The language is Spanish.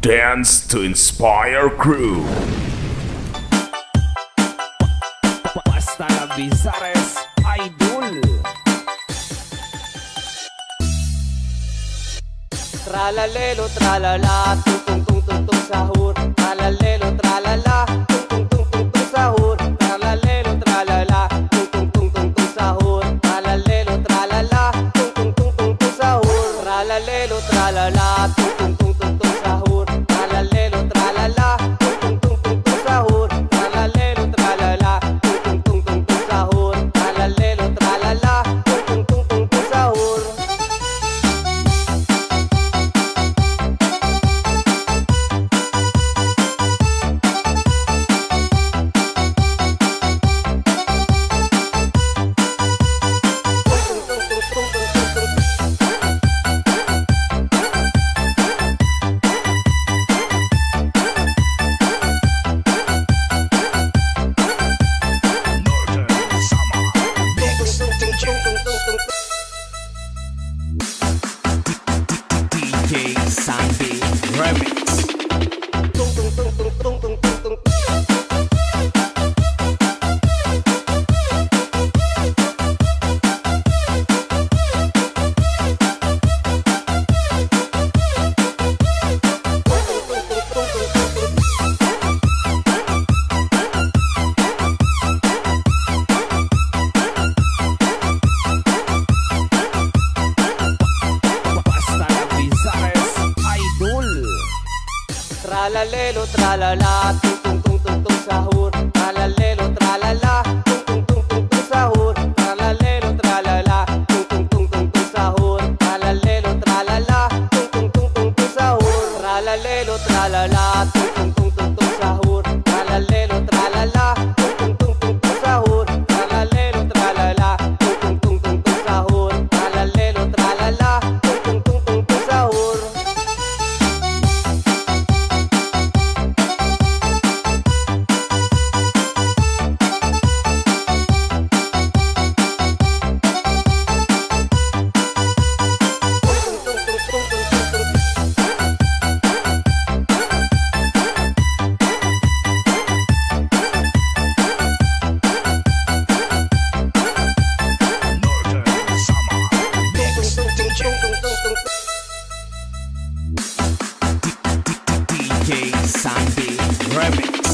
Dance to Inspire Crew. Basta la Bizares Idol. Tralalelo, tralala, tung tung tung tung tung sahur. Tralalelo, tralala, tung tung tung tung tung sahur. Tralalelo, tralala, tung tung tung tung tung sahur. Tralalelo, tralala, tung tung tung tung tung sahur. Tralalelo, tralala, tung tung tung tung tung sahur. Tralalelo, tralala, tung tung tung tung tung sahur. Tralalelo, tralala, tung tung tung tung tung sahur. Tralalelo, tralala, tung tung tung tung tung sahur. DJ Sandy Remix. Basta la Bizares Idol. Tralalelo, tralala, tung tung tung tung tung sahur. Tralalelo, tralala, tung tung tung tung tung sahur. Tralalelo, tralala, tung tung tung tung tung sahur. Tralalelo, tralala, tung tung tung tung tung sahur. Tralalelo, tralala, tung tung tung tung tung sahur. Tralalelo, tralala, tung tung tung tung tung sahur. Tralalelo, tralala, tung tung tung tung tung sahur. Tralalelo, tralala, tung tung tung tung tung sahur. DJ Sandy Remix.